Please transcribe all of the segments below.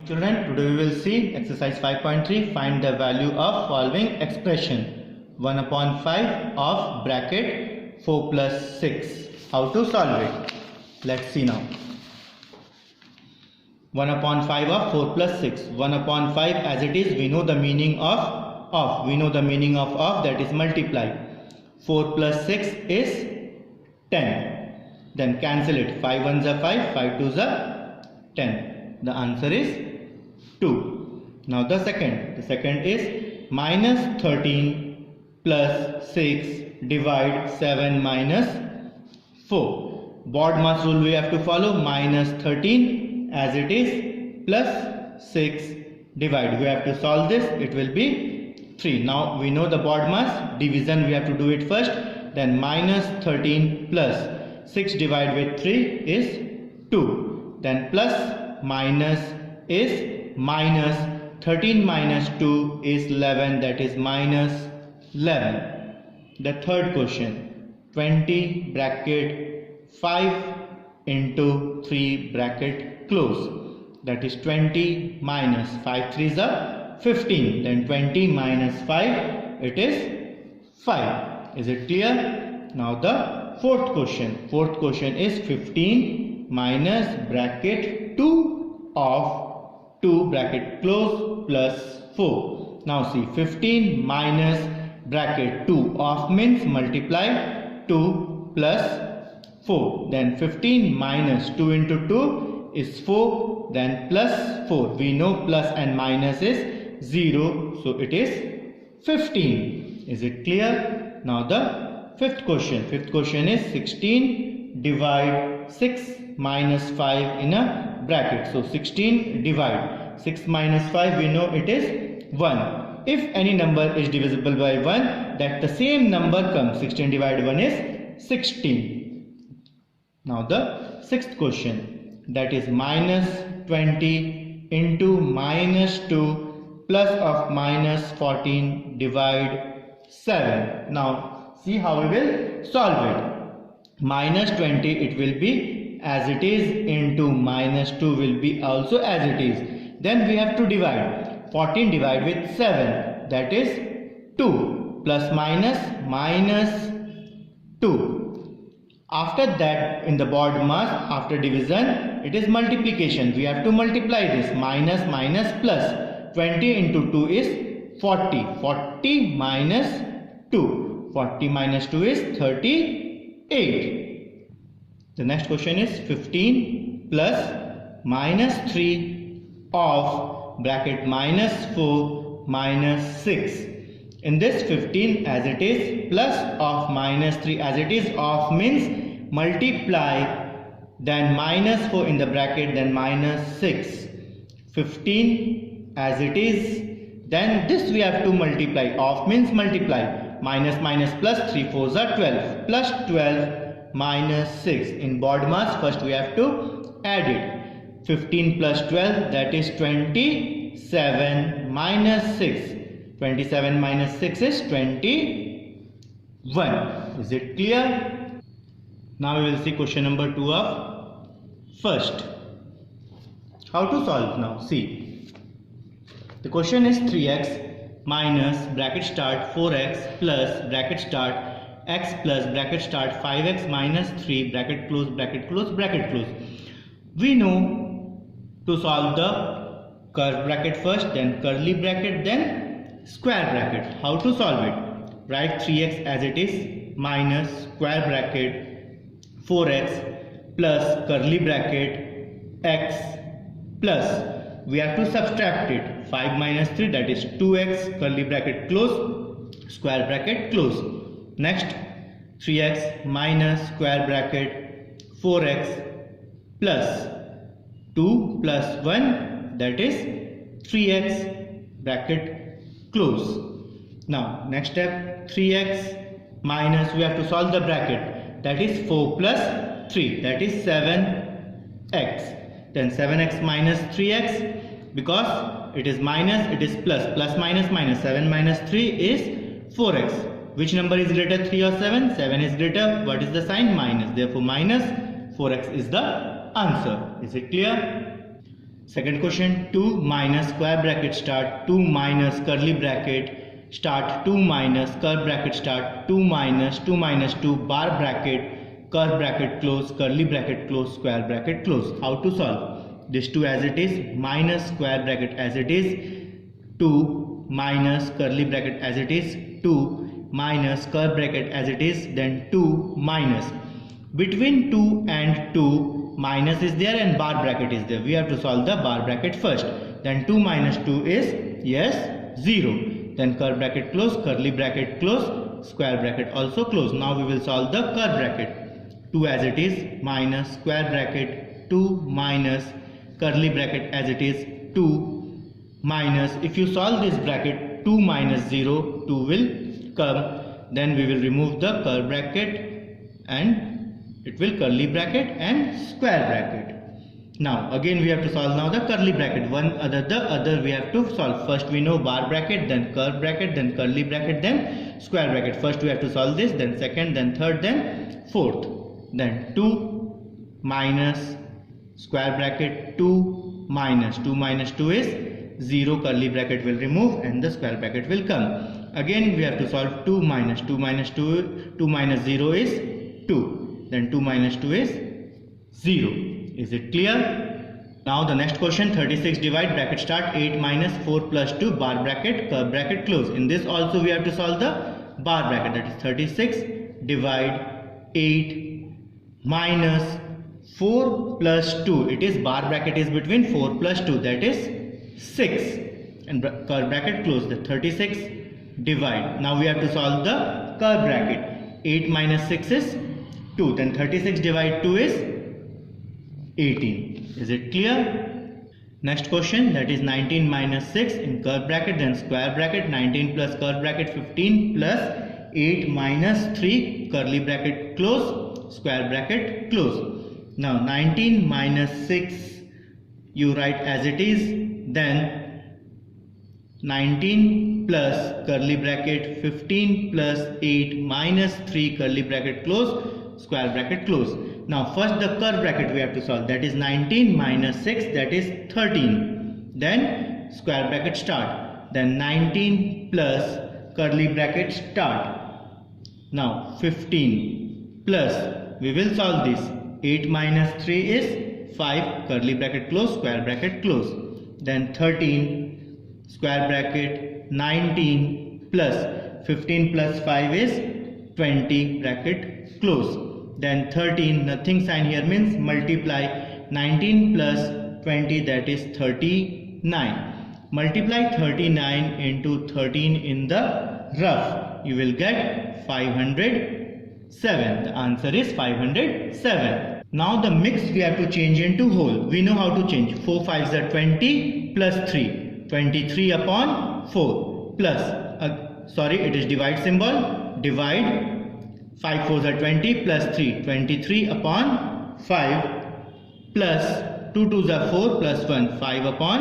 Children, today we will see exercise 5.3. Find the value of following expression. 1 upon 5 of bracket 4 plus 6. How to solve it? Let's see now. 1 upon 5 of 4 plus 6. 1 upon 5 as it is, we know the meaning of. We know the meaning of that is multiply. 4 plus 6 is 10. Then cancel it. 5 ones are 5, 5 twos are 10. The answer is 2. Now the second is minus 13 plus 6 divide 7 minus 4. BODMAS rule we have to follow. Minus 13 as it is plus 6 divide. We have to solve this. It will be 3. Now we know the BODMAS division. We have to do it first. Then minus 13 plus 6 divided with 3 is 2. Then plus minus is minus 13 minus 2 is 11, that is minus 11. The third question, 20 bracket 5 into 3 bracket close, that is 20 minus 5 3s are 15, then 20 minus 5 it is 5. Is it clear? Now the fourth question is 15 minus bracket 2 of 2 bracket close plus 4. Now see, 15 minus bracket 2 of means multiply 2 plus 4. Then 15 minus 2 into 2 is 4. Then plus 4. We know plus and minus is 0. So it is 15. Is it clear? Now the fifth question is 16 divide 6 minus 5 in a bracket. So 16 divide 6 minus 5, we know it is 1. If any number is divisible by 1, that the same number comes. 16 divided 1 is 16. Now the sixth question, that is minus 20 into minus 2 plus of minus 14 divide 7. Now see how we will solve it. Minus 20 it will be as it is into minus 2 will be also as it is. Then we have to divide. 14 divide with 7, that is 2 plus minus minus 2. After that in the BODMAS, after division it is multiplication. We have to multiply this. Minus minus plus 20 into 2 is 40. 40 minus 2. 40 minus 2 is 38. The next question is 15 plus minus 3 of bracket minus 4 minus 6. In this 15 as it is plus of minus 3 as it is of means multiply, then minus 4 in the bracket, then minus 6. 15 as it is, then this we have to multiply. Of means multiply. Minus minus plus 3 4s are 12 plus 12 minus 6. In BODMAS first we have to add it. 15 plus 12, that is 27 minus 6. 27 minus 6 is 21. Is it clear? Now we will see question number 2 of first. How to solve now? See, the question is 3x minus bracket start 4x plus bracket start x plus bracket start 5x minus 3 bracket close bracket close bracket close. We know to solve the curved bracket first, then curly bracket, then square bracket. How to solve it? Write 3x as it is minus square bracket 4x plus curly bracket x plus we have to subtract it. 5 minus 3, that is 2x, curly bracket close, square bracket close. Next 3x minus square bracket 4x plus 2 plus 1, that is 3x, bracket close. Now next step, 3x minus, we have to solve the bracket, that is 4 plus 3, that is 7x. Then 7x minus 3x, because it is minus, it is plus, plus minus minus, 7 minus 3 is 4x. Which number is greater, 3 or 7? 7 is greater. What is the sign? Minus. Therefore minus 4x is the answer. Is it clear? Second question, 2 minus square bracket start 2 minus curly bracket start 2 minus curve bracket start 2 minus 2 bar bracket curve bracket close curly bracket close square bracket close. How to solve this? 2 as it is, minus square bracket as it is, 2 minus curly bracket as it is, 2 minus curve bracket as it is, then 2 minus. Between 2 and 2 minus is there and bar bracket is there. We have to solve the bar bracket first. Then 2 minus 2 is, yes, 0. Then curve bracket close, curly bracket close, square bracket also close. Now we will solve the curve bracket. 2 as it is, minus square bracket 2 minus curly bracket as it is, 2 minus. If you solve this bracket, 2 minus 0, 2 will come. Then we will remove the curve bracket and it will curly bracket and square bracket. Now again we have to solve now the curly bracket. One other the other we have to solve. First we know bar bracket, then curve bracket, then curly bracket, then square bracket. First we have to solve this, then second, then third, then fourth. Then 2 minus square bracket 2 minus 2 is 0, curly bracket will remove and the square bracket will come. Again we have to solve 2 minus 2 minus 0 is 2. Then 2 minus 2 is 0. Is it clear? Now the next question, 36 divide bracket start 8 minus 4 plus 2 bar bracket curve bracket close. In this also we have to solve the bar bracket, that is 36 divide 8 minus 4 plus 2. It is bar bracket is between 4 plus 2, that is 6, and curve bracket close. The 36 divide. Now we have to solve the curve bracket. 8 minus 6 is 2. Then 36 divide 2 is 18. Is it clear? Next question, that is 19 minus 6 in curve bracket, then square bracket, 19 plus curve bracket 15 plus 8 minus 3 curly bracket close square bracket close. Now 19 minus 6 you write as it is, then 19 plus curly bracket 15 plus 8 minus 3 curly bracket close square bracket close. Now first the curve bracket we have to solve, that is 19 minus 6, that is 13. Then square bracket start, then 19 plus curly bracket start. Now 15 plus, we will solve this, 8 minus 3 is 5, curly bracket close square bracket close. Then 13 square bracket 19 plus 15 plus 5 is 20 bracket close. Then 13, nothing sign here means multiply 19 plus 20, that is 39. Multiply 39 into 13 in the rough, you will get 507. The answer is 507. Now the mix we have to change into whole. We know how to change. 4 5s are 20 plus 3, 23 upon 4 plus, sorry, it is divide symbol, divide. 5 4s are 20 plus 3, 23 upon 5 plus 2 2s are 4 plus 1, 5 upon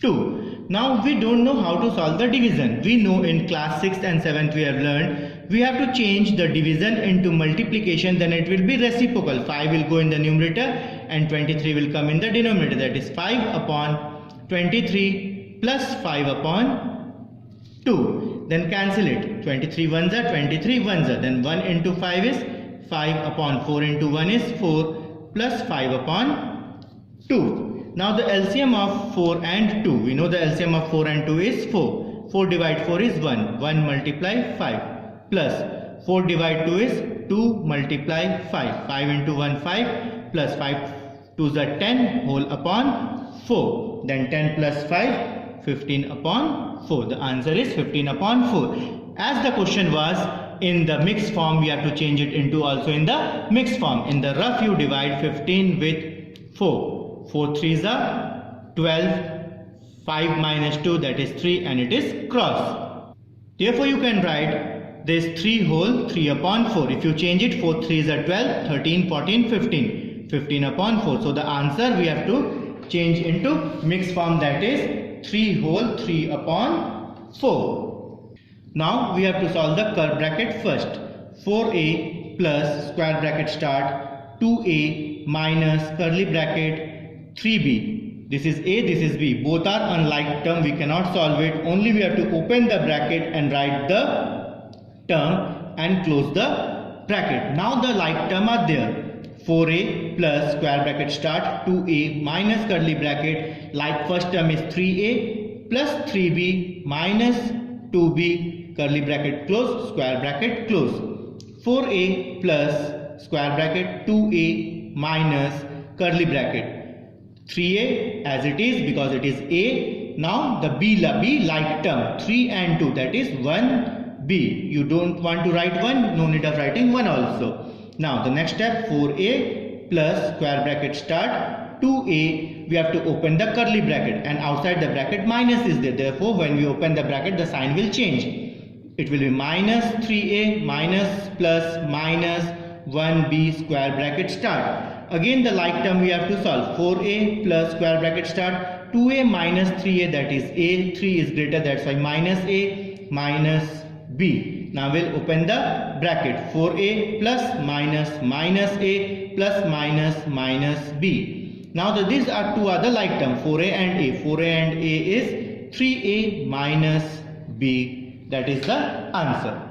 2. Now we don't know how to solve the division. We know in class 6th and 7th we have learned we have to change the division into multiplication, then it will be reciprocal. 5 will go in the numerator and 23 will come in the denominator, that is 5 upon 23 plus 5 upon 2. Then cancel it. 23 ones are 23 ones are. Then 1 into 5 is 5 upon 4 into 1 is 4 plus 5 upon 2. Now the LCM of 4 and 2. We know the LCM of 4 and 2 is 4. 4 divide 4 is 1. 1 multiply 5 plus 4 divide 2 is 2 multiply 5. 5 into 1 5 plus 5 2s are 10 whole upon 4. Then 10 plus 5 15 upon 4. The answer is 15 upon 4. As the question was in the mixed form, we have to change it into also in the mixed form. In the rough you divide 15 with 4. 4 3s are 12. 5 minus 2, that is 3, and it is cross. Therefore you can write this 3 whole 3 upon 4. If you change it, 4 3s are 12, 13, 14, 15. 15 upon 4. So the answer we have to change into mixed form, that is 3 whole 3 upon 4. Now we have to solve the curve bracket first. 4a plus square bracket start 2a minus curly bracket 3b This is A, this is B. Both are unlike term. We cannot solve it. Only we have to open the bracket and write the term and close the bracket. Now the like term are there. 4a plus square bracket start 2a minus curly bracket. Like first term is 3a plus 3b minus 2b curly bracket close, square bracket close. 4a plus square bracket 2a minus curly bracket 3a as it is because it is a. Now the b like term 3 and 2, that is 1b. You don't want to write 1, no need of writing 1 also. Now the next step, 4a plus square bracket start 2a, we have to open the curly bracket and outside the bracket minus is there. Therefore when we open the bracket the sign will change. It will be minus 3a minus plus minus 1b square bracket start. Again the like term we have to solve. 4a plus square bracket start 2a minus 3a, that is a, 3 is greater, that's why minus a minus b. Now we'll open the bracket. 4a plus minus minus a plus minus minus b. Now these are two other like term, 4a and a. 4a and a is 3a minus b. That is the answer.